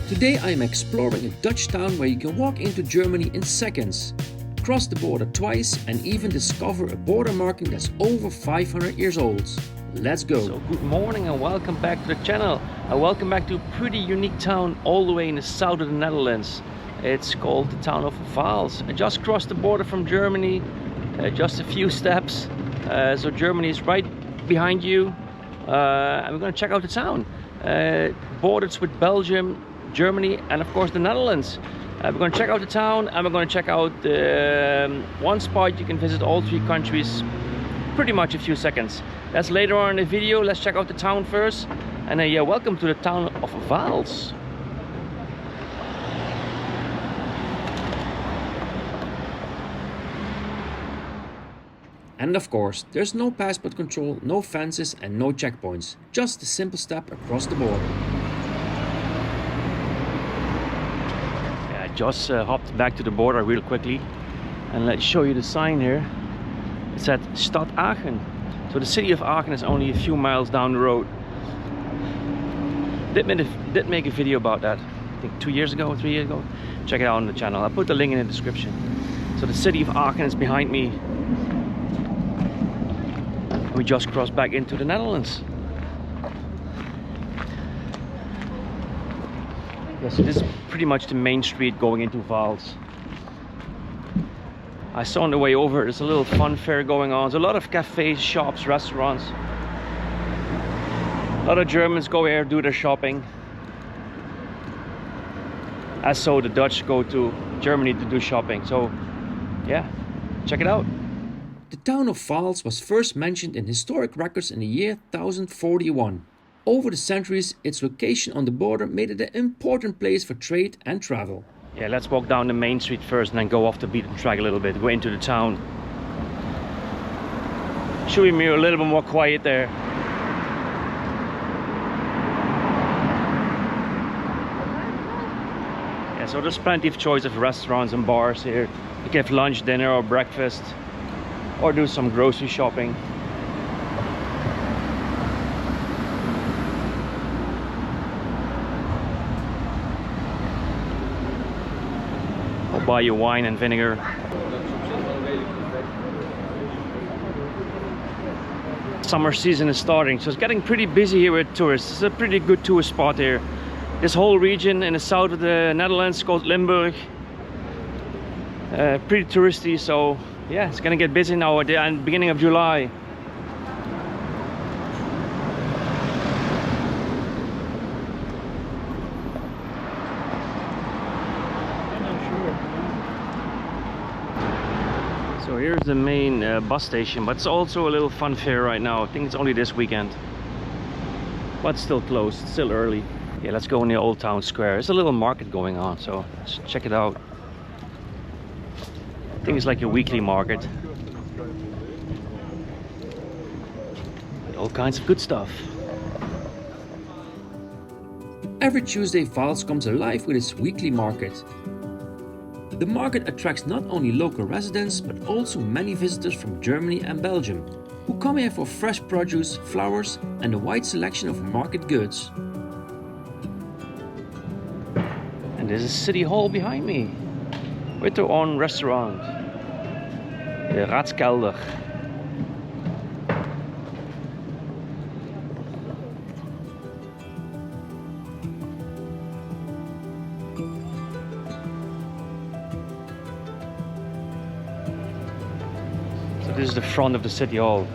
Today I am exploring a Dutch town where you can walk into Germany in seconds, cross the border twice and even discover a border marking that's over 500 years old. Let's go! So good morning and welcome back to the channel. And welcome back to a pretty unique town all the way in the south of the Netherlands. It's called the town of Vaals. I just crossed the border from Germany, just a few steps. So Germany is right behind you. And we're going to check out the town. Borders with Belgium, Germany and of course the Netherlands. We're going to check out the town and we're going to check out one spot you can visit all three countries pretty much a few seconds. That's later on in the video. Let's check out the town first. And yeah, welcome to the town of Vaals. And of course, there's no passport control, no fences and no checkpoints. Just a simple step across the border. Yeah, I just hopped back to the border real quickly. And let's show you the sign here. It said Stad Aachen. So the city of Aachen is only a few miles down the road. Did make a video about that, I think 2 years ago, 3 years ago. Check it out on the channel. I'll put the link in the description. So the city of Aachen is behind me. We just crossed back into the Netherlands. Yeah, so this is pretty much the main street going into Vaals. I saw on the way over there's a little fun fair going on. There's a lot of cafes, shops, restaurants. A lot of Germans go here, do their shopping. As so the Dutch go to Germany to do shopping. So yeah, check it out. The town of Vaals was first mentioned in historic records in the year 1041. Over the centuries, its location on the border made it an important place for trade and travel. Yeah, let's walk down the main street first and then go off the beaten track a little bit, go into the town. Should be a little bit more quiet there. Yeah, so there's plenty of choice of restaurants and bars here. You can have lunch, dinner or breakfast, or do some grocery shopping. Or buy you wine and vinegar. Summer season is starting, so it's getting pretty busy here with tourists. It's a pretty good tourist spot here. This whole region in the south of the Netherlands called Limburg. Pretty touristy, so yeah, it's gonna get busy now at the beginning of July. So here's the main bus station, but it's also a little fun fair right now. I think it's only this weekend, but still closed, still early. Yeah, let's go in the old town square. There's a little market going on, so let's check it out. I think it's like a weekly market. All kinds of good stuff. Every Tuesday, Vaals comes alive with its weekly market. The market attracts not only local residents but also many visitors from Germany and Belgium, who come here for fresh produce, flowers and a wide selection of market goods. And there's a city hall behind me with their own restaurant, the Raadskelder. So this is the front of the city hall.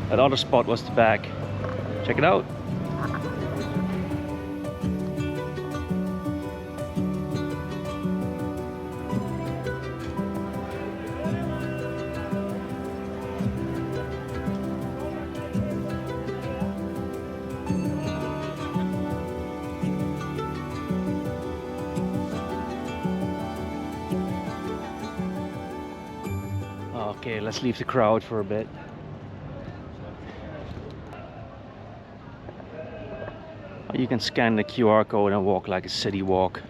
That other spot was the back. Check it out. Okay, let's leave the crowd for a bit. You can scan the QR code and walk like a city walk.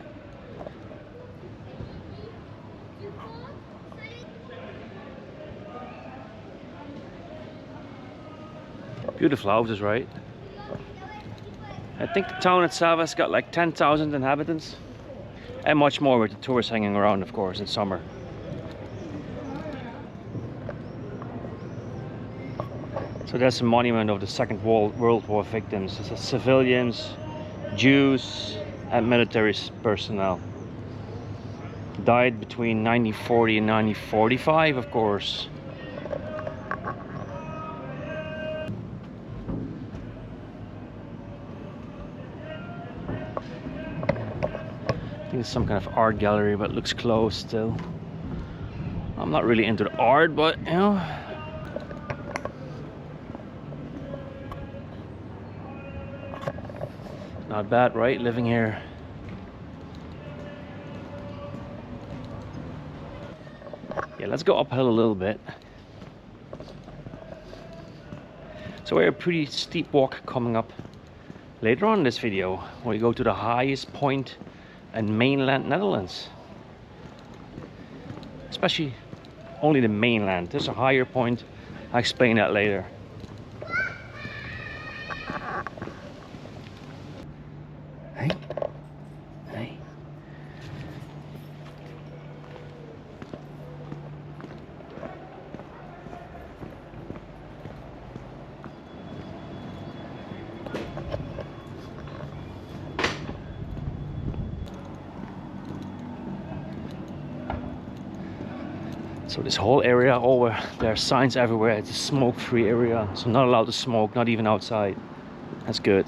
Beautiful houses, right? I think the town itself has got like 10,000 inhabitants. And much more with the tourists hanging around, of course, in summer. So that's a monument of the Second World War victims. It says civilians, Jews, and military personnel. Died between 1940 and 1945, of course. I think it's some kind of art gallery, but it looks closed still. I'm not really into the art, but you know. Not bad, right? Living here. Yeah, let's go uphill a little bit. So we have a pretty steep walk coming up later on in this video, where we go to the highest point in mainland Netherlands. Especially only the mainland. There's a higher point. I'll explain that later. Hey. Hey. So this whole area, over there are signs everywhere. It's a smoke-free area, so not allowed to smoke, not even outside. That's good.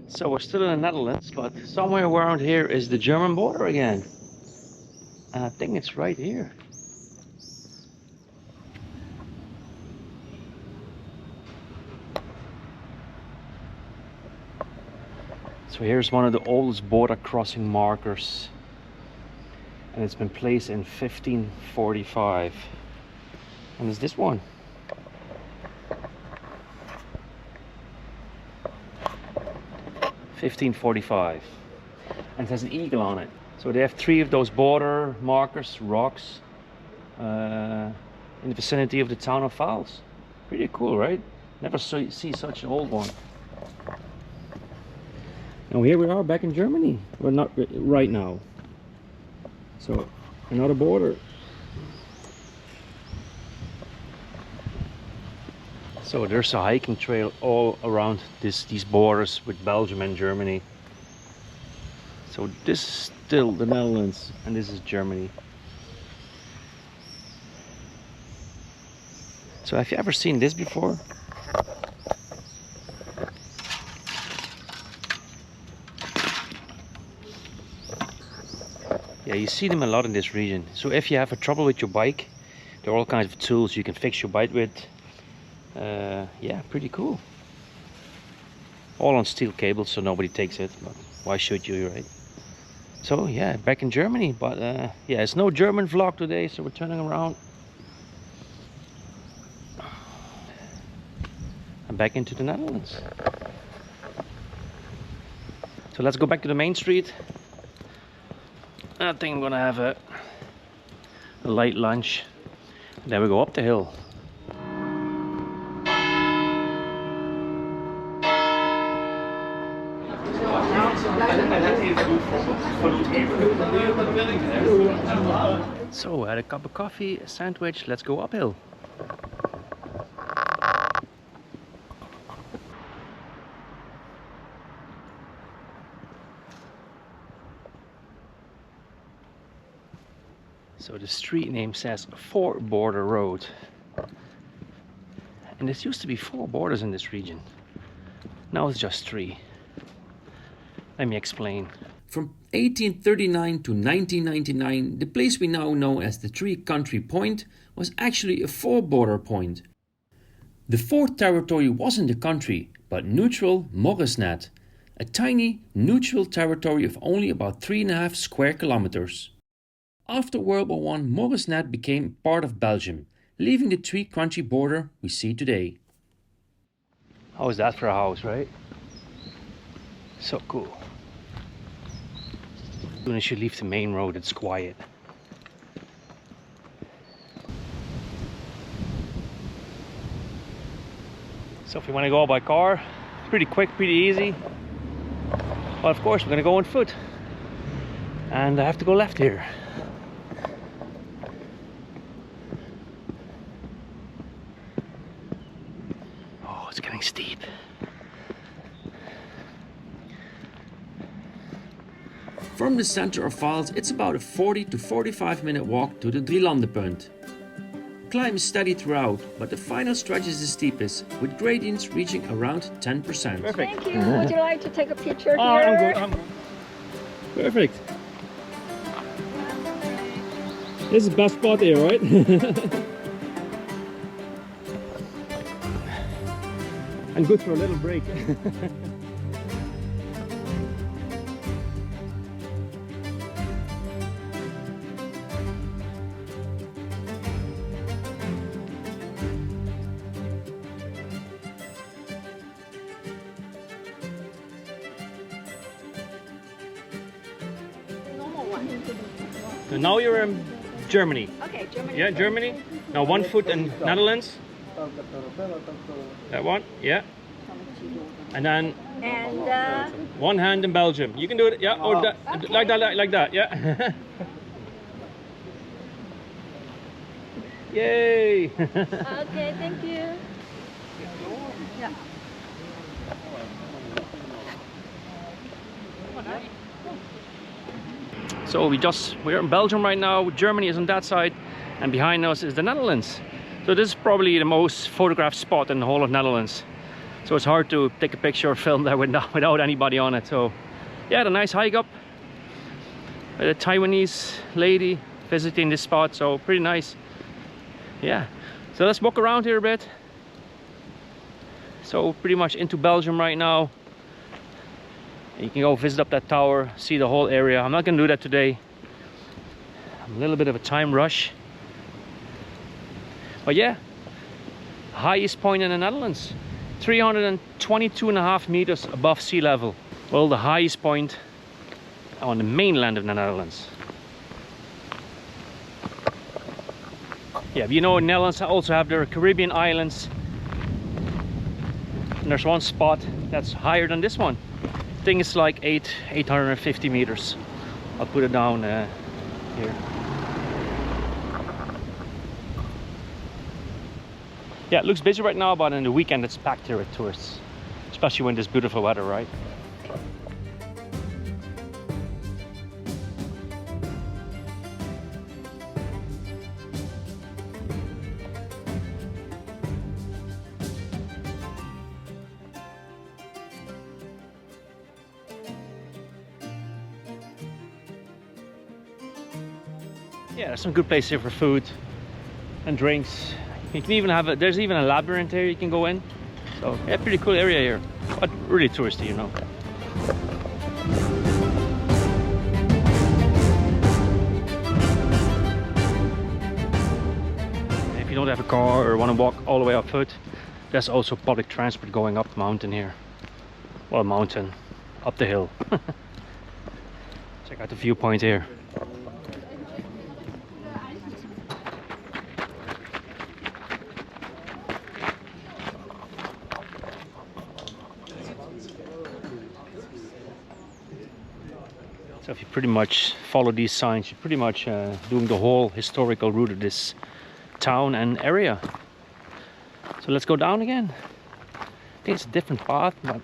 So we're still in the Netherlands, but somewhere around here is the German border again. And I think it's right here. So here's one of the oldest border crossing markers. And it's been placed in 1545. And it's this one. (1545), and it has an eagle on it. So they have 3 of those border markers, rocks, in the vicinity of the town of Vaals. Pretty cool, right? Never see such an old one. Now here we are back in Germany. Well, not right now. So another border. So there's a hiking trail all around these borders with Belgium and Germany. So this is still the Netherlands and this is Germany. So have you ever seen this before? Yeah, you see them a lot in this region. So if you have a trouble with your bike, there are all kinds of tools you can fix your bike with. Yeah, pretty cool. All on steel cables, so nobody takes it, but why should you, right? So yeah, back in Germany, but yeah, it's no German vlog today, so we're turning around and back into the Netherlands. So let's go back to the main street. I think I'm gonna have a light lunch, and then we go up the hill. So I had a cup of coffee, a sandwich, let's go uphill. So the street name says 4 Border Road. And there used to be 4 borders in this region. Now it's just 3. Let me explain. From 1839 to 1999, the place we now know as the 3-country point was actually a 4-border point. The 4th territory wasn't a country, but neutral Moresnet, a tiny neutral territory of only about 3.5 square kilometers. After World War I, Moresnet became part of Belgium, leaving the three-country border we see today. How is that for a house, right? So cool. As soon as you leave the main road, it's quiet. So if you want to go by car, pretty quick, pretty easy. But of course, we're going to go on foot. And I have to go left here. Oh, it's getting steep. From the center of Vaals, it's about a 40 to 45 minute walk to the Drielandenpunt. Climb is steady throughout, but the final stretch is the steepest, with gradients reaching around 10%. Perfect. Thank you. Would you like to take a picture Oh, here? I'm good. I'm good. Perfect. This is the best spot here, right? And good for a little break. Normal one. So now you're in Germany. Okay, Germany. Yeah, Germany. Now 1 foot in Netherlands. That one, yeah. And then And one hand in Belgium. You can do it, yeah, or that, Okay. like that, yeah. Yay! okay, thank you. Yeah. So we're in Belgium right now. Germany is on that side, and behind us is the Netherlands. So this is probably the most photographed spot in the whole of Netherlands. So it's hard to take a picture or film that without anybody on it. So yeah, the nice hike up. A Taiwanese lady visiting this spot, so pretty nice. Yeah, so let's walk around here a bit. So pretty much into Belgium right now. You can go visit up that tower, see the whole area. I'm not gonna do that today. I'm a little bit of a time rush. But yeah, highest point in the Netherlands. 322.5 meters above sea level. Well, the highest point on the mainland of the Netherlands. Yeah, you know, Netherlands also have their Caribbean islands. And there's one spot that's higher than this one. I think it's like 850 meters. I'll put it down here. Yeah, it looks busy right now, but in the weekend it's packed here with tourists. Especially when there's beautiful weather, right? Yeah, there's some good places here for food and drinks. You can even have there's even a labyrinth here you can go in. So yeah, pretty cool area here, but really touristy, you know. And if you don't have a car or want to walk all the way up foot, there's also public transport going up the mountain here. Well, mountain, up the hill. Check out the viewpoint here. So if you pretty much follow these signs, you're pretty much doing the whole historical route of this town and area. So let's go down again. I think it's a different path, but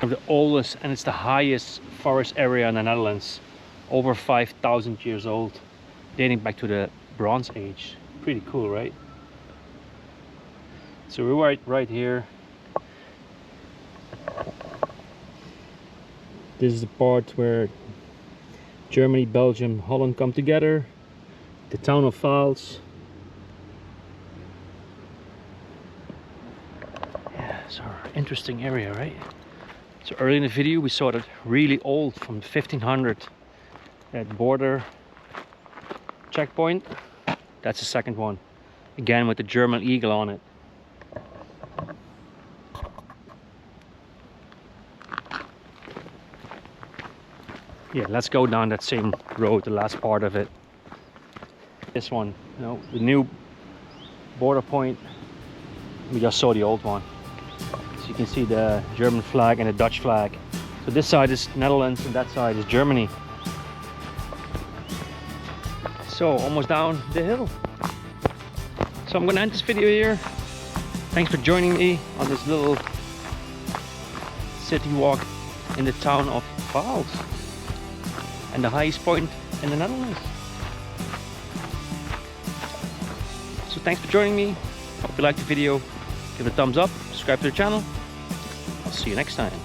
the oldest and it's the highest forest area in the Netherlands. Over 5,000 years old, dating back to the Bronze Age. Pretty cool, right? So we're right here. This is the part where Germany, Belgium, Holland come together. The town of Vaals. Yeah, it's an interesting area, right? So early in the video we saw that really old from 1500 That border checkpoint, that's the second one. Again with the German eagle on it. Yeah, let's go down that same road, the last part of it. This one, you know, the new border point. We just saw the old one. So you can see the German flag and the Dutch flag. So this side is Netherlands and that side is Germany. So almost down the hill. So I'm gonna end this video here. Thanks for joining me on this little city walk in the town of Vaals and the highest point in the Netherlands. So thanks for joining me. Hope you liked the video. Give it a thumbs up, subscribe to the channel. I'll see you next time.